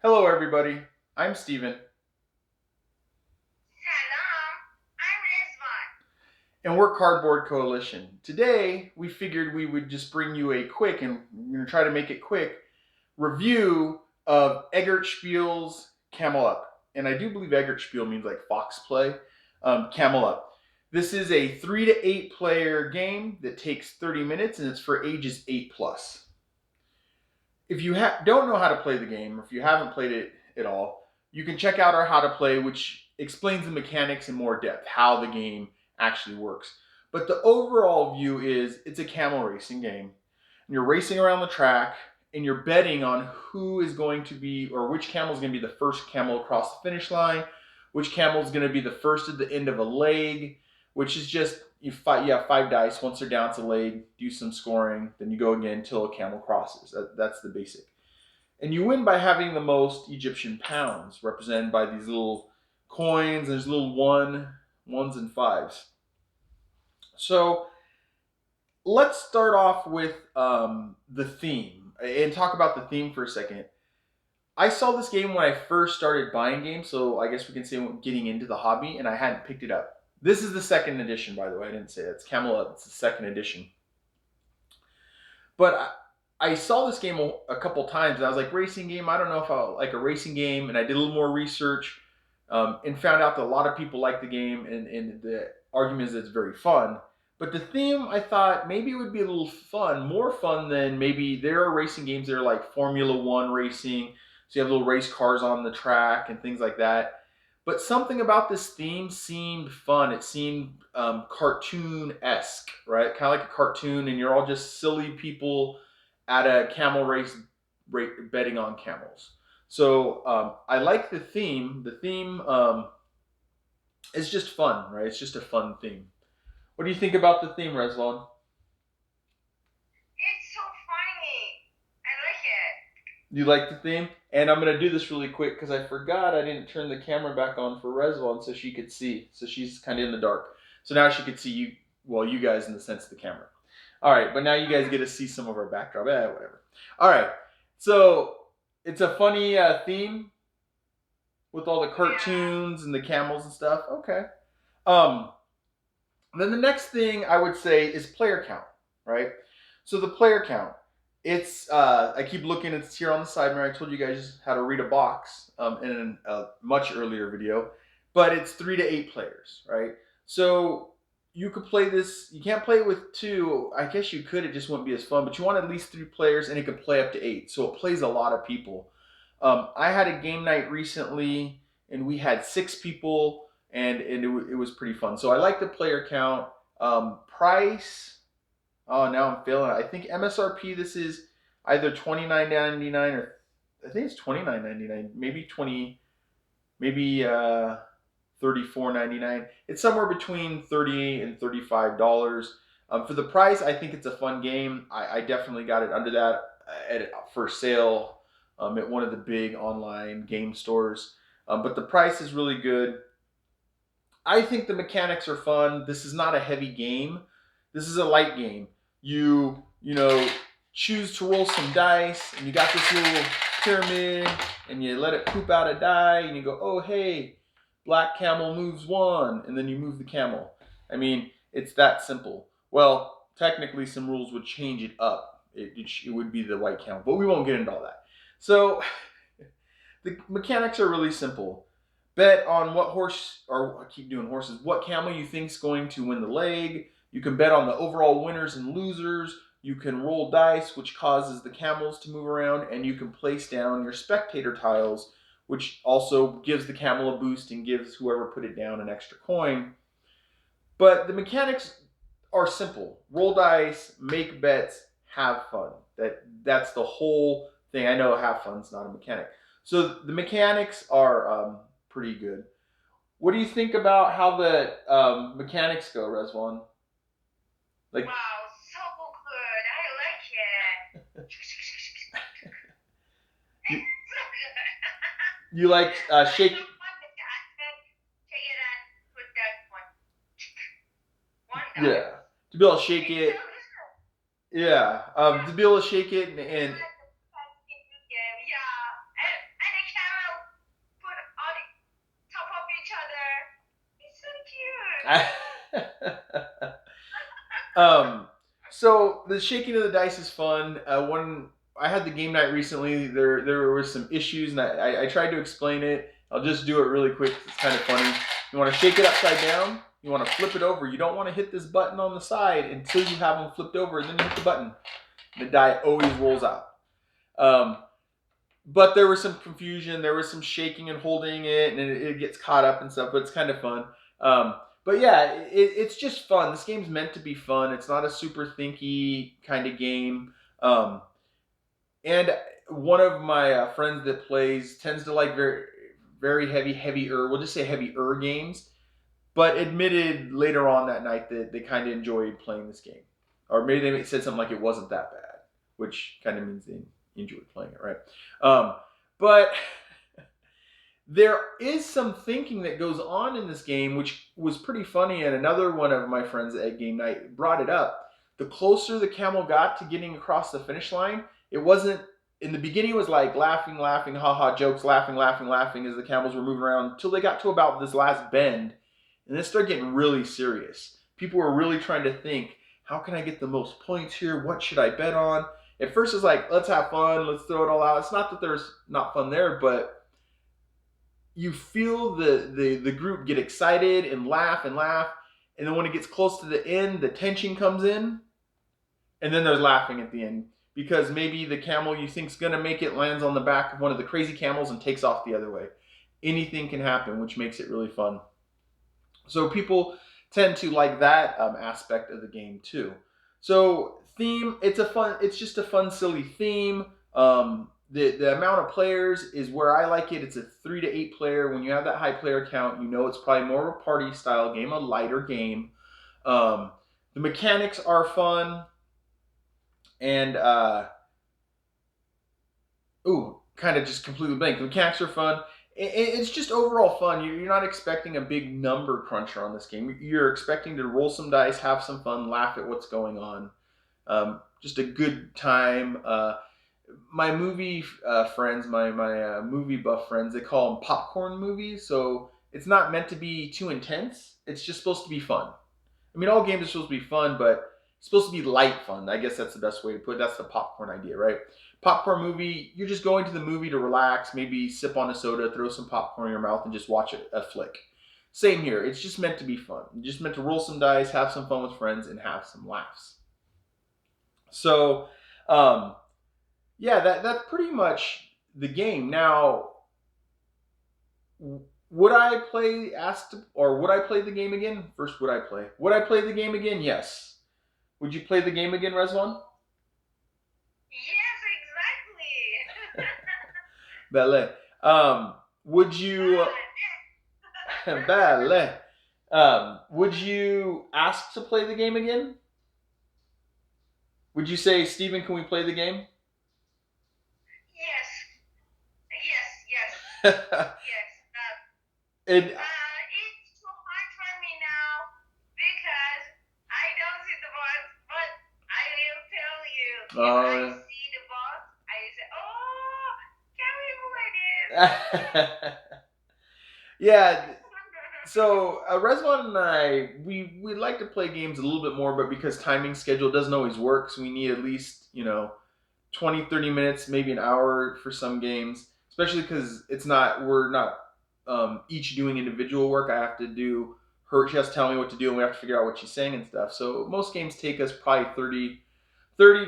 Hello, everybody. I'm Steven. Salam, I'm Rizwan. And we're Cardboard Coalition. Today, we figured we would just bring you a quick, and we're going to try to make it quick, review of Eggert Spiele's Camel Up. And I do believe Eggert Spiele means like fox play. Camel Up. This is a 3 to 8 player game that takes 30 minutes and it's for ages 8 plus. If you don't know how to play the game, or if you haven't played it at all, you can check out our How to Play, which explains the mechanics in more depth, how the game actually works. But the overall view is it's a camel racing game. And you're racing around the track, and you're betting on who is going to be, or which camel is going to be the first camel across the finish line, which camel is going to be the first at the end of a leg, which is just you have 5 dice. Once they're down to leg, do some scoring, then you go again until a camel crosses. That's the basic. And you win by having the most Egyptian pounds, represented by these little coins. There's little ones and fives. So let's start off with the theme and talk about the theme for a second. I saw this game when I first started buying games, so I guess we can say getting into the hobby, and I hadn't picked it up. This is the second edition, by the way. I didn't say that. It's Camel Up. It's the second edition. But I saw this game a couple times, and I was like, racing game? I don't know if I like a racing game. And I did a little more research and found out that a lot of people like the game, and the argument is that it's very fun. But the theme, I thought maybe it would be a little fun, more fun than maybe there are racing games that are like Formula One racing. So you have little race cars on the track and things like that. But something about this theme seemed fun. It seemed cartoon-esque, right? Kind of like a cartoon, and you're all just silly people at a camel race betting on camels. So I like the theme. The theme is just fun, right? It's just a fun theme. What do you think about the theme, Resvon? It's so funny. I like it. You like the theme? And I'm going to do this really quick because I forgot I didn't turn the camera back on for Resvon so she could see. So she's kind of in the dark. So now she could see you, well, you guys in the sense of the camera. All right, but now you guys get to see some of our backdrop. Whatever. All right, so it's a funny theme with all the cartoons and the camels and stuff. Okay. Um, then the next thing I would say is player count, right? So the player count, it's I keep looking. It's here on the side where I told you guys how to read a box in a much earlier video, but it's 3 to 8 players, right? So you could play this. You can't play it with 2. I guess you could. It just wouldn't be as fun. But you want at least 3 players, and it can play up to 8. So it plays a lot of people. I had a game night recently, and we had 6 people, and it was pretty fun. So I like the player count. Price. Oh, now I'm feeling it. I think MSRP. This is either $29.99 or I think it's $29.99. Maybe 20. Maybe $34.99. It's somewhere between $30 and $35. For the price, I think it's a fun game. I definitely got it under that for sale at one of the big online game stores. But the price is really good. I think the mechanics are fun. This is not a heavy game. This is a light game. You choose to roll some dice, and you got this little pyramid, and you let it poop out a die, and you go, oh hey, black camel moves 1, and then you move the camel. I mean, it's that simple. Well, technically, some rules would change it up. It would be the white camel, but we won't get into all that. So the mechanics are really simple. Bet on what horse, or I keep doing horses, what camel you think is going to win the leg. You can bet on the overall winners and losers. You can roll dice, which causes the camels to move around, and you can place down your spectator tiles, which also gives the camel a boost and gives whoever put it down an extra coin. But the mechanics are simple. Roll dice, make bets, have fun. That's the whole thing. I know have fun's not a mechanic. So the mechanics are pretty good. What do you think about how the mechanics go, Resvon? Like, Wow, so good. I like it. you, So good. you like shake? Take it and put that one down. Yeah, to be able to shake It's it. so good. Yeah, to be able to shake it and Yeah, and a um, so the shaking of the dice is fun. When I had the game night recently, there were some issues, and I tried to explain it. I'll just do it really quick. It's kind of funny. You want to shake it upside down. You want to flip it over. You don't want to hit this button on the side until you have them flipped over, and then you hit the button. The die always rolls out. Um, but there was some confusion. There was some shaking and holding it, and it gets caught up and stuff. But it's kind of fun. Um, but yeah, it's just fun. This game's meant to be fun. It's not a super thinky kind of game. And one of my friends that plays tends to like very heavier. We'll just say heavier games. But admitted later on that night that they kind of enjoyed playing this game, or maybe they said something like it wasn't that bad, which kind of means they enjoyed playing it, right? But there is some thinking that goes on in this game, which was pretty funny. And another one of my friends at game night brought it up. The closer the camel got to getting across the finish line, it wasn't. In the beginning, it was like laughing, haha, jokes, laughing as the camels were moving around until they got to about this last bend. And then it started getting really serious. People were really trying to think, how can I get the most points here? What should I bet on? At first, it's like, let's have fun. Let's throw it all out. It's not that there's not fun there, but you feel the group get excited and laugh. And then when it gets close to the end, the tension comes in. And then there's laughing at the end. Because maybe the camel you think's going to make it lands on the back of one of the crazy camels and takes off the other way. Anything can happen, which makes it really fun. So people tend to like that aspect of the game too. So theme, it's just a fun, silly theme. The amount of players is where I like it. It's a 3 to 8 player. When you have that high player count, you know it's probably more of a party style game, a lighter game. The mechanics are fun, and kind of just completely blank. The mechanics are fun. It's just overall fun. You're not expecting a big number cruncher on this game. You're expecting to roll some dice, have some fun, laugh at what's going on. Just a good time. My movie friends, my movie buff friends, they call them popcorn movies. So it's not meant to be too intense. It's just supposed to be fun. I mean, all games are supposed to be fun, but it's supposed to be light fun. I guess that's the best way to put it. That's the popcorn idea, right? Popcorn movie, you're just going to the movie to relax, maybe sip on a soda, throw some popcorn in your mouth, and just watch a flick. Same here. It's just meant to be fun. You're just meant to roll some dice, have some fun with friends, and have some laughs. So, yeah, that's pretty much the game. Now, would I play the game again? First, would I play? Would I play the game again? Yes. Would you play the game again, Rezwan? Yes, exactly. Ballet. Would you ballet? Would you ask to play the game again? Would you say, Steven, can we play the game? Yes, yes. Yes. And It's too hard for me now because I don't see the boss, but I will tell you. If I see the boss, I will say, "Oh, can we play this?" yeah. So Rezwan and I, we like to play games a little bit more, but because timing schedule doesn't always work, so we need at least 20, 30 minutes, maybe an hour for some games. Especially because we're not each doing individual work. I have to do she has to tell me what to do, and we have to figure out what she's saying and stuff. So most games take us probably 30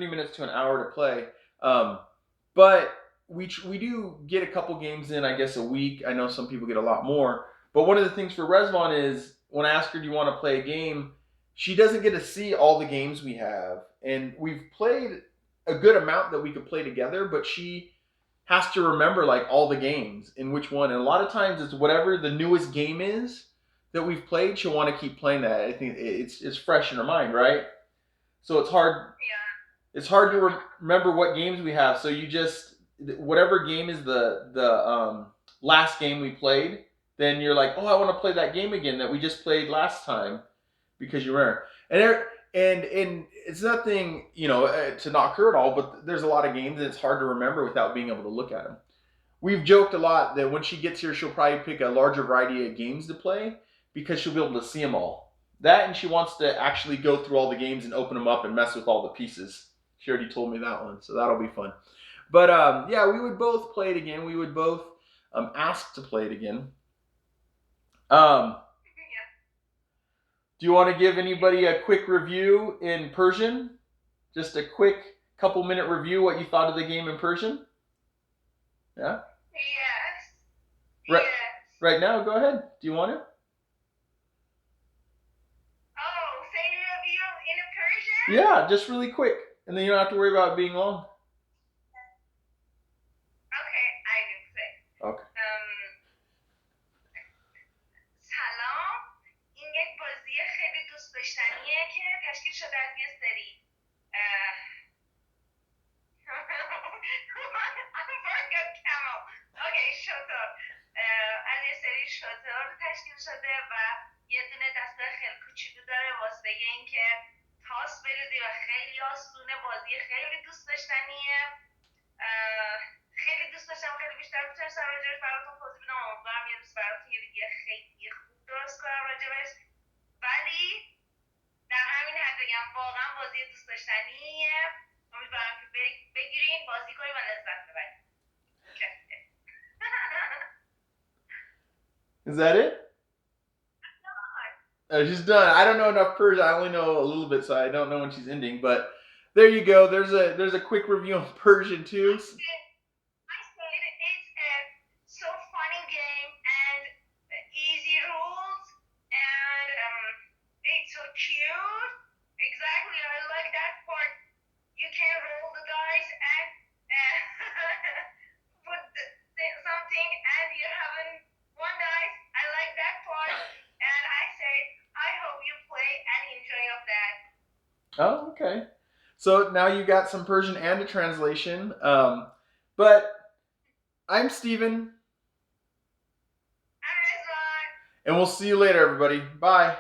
minutes to an hour to play. But we do get a couple games in, I guess, a week. I know some people get a lot more. But one of the things for Rezvan is when I ask her, do you want to play a game, she doesn't get to see all the games we have. And we've played a good amount that we could play together, but she has to remember like all the games and which one. And a lot of times it's whatever the newest game is that we've played, she'll want to keep playing that. I think it's fresh in her mind, right? So it's hard. Yeah. It's hard to remember what games we have. So you just whatever game is the last game we played, then you're like, oh, I want to play that game again that we just played last time because you remember. And it's nothing, to knock her at all, but there's a lot of games that it's hard to remember without being able to look at them. We've joked a lot that when she gets here, she'll probably pick a larger variety of games to play because she'll be able to see them all. That, and she wants to actually go through all the games and open them up and mess with all the pieces. She already told me that one, so that'll be fun. But yeah, we would both play it again. We would both ask to play it again. Do you want to give anybody a quick review in Persian? Just a quick couple minute review what you thought of the game in Persian? Yeah? Yes. Right, Yes. right now, go ahead. Do you want to? Oh, say review in Persian? Yeah, just really quick. And then you don't have to worry about it being long. Okay, I will say. Okay. سلام. این یک بازی خیلی دوست داشتنیه که تشکیل شده از یه سری Camel. Okay, شطور. از یه سری شطور تشکیل شده و یه دونه دسته خیلی کوچولو داره واسه اینکه تاس بریزی و خیلی آسونه. بازی خیلی دوست داشتنیه. خیلی دوست داشتم خیلی بیشتر میتونستم راجبش براتون توضیح بدم. امیدوارم یه روز براتون یه ویدیو خیلی خوب درست کنم راجبش. ولی در همین حد بگم واقعا بازی دوست داشتنیه. امیدوارم که بگیرین بازی کنین و لذت ببرین. Is that it? She's done. I don't know enough Persian. I only know a little bit, so I don't know when she's ending. But there you go. There's a quick review on Persian too. I said it's a so funny game and easy rules and it's so cute. Exactly, I like that part. You can roll the dice and put something and you're having one dice. I like that part. And I said, I hope you play and enjoy of that. Oh, okay. So now you got some Persian and a translation. But I'm Steven. I'm Rizwan. And we'll see you later, everybody. Bye.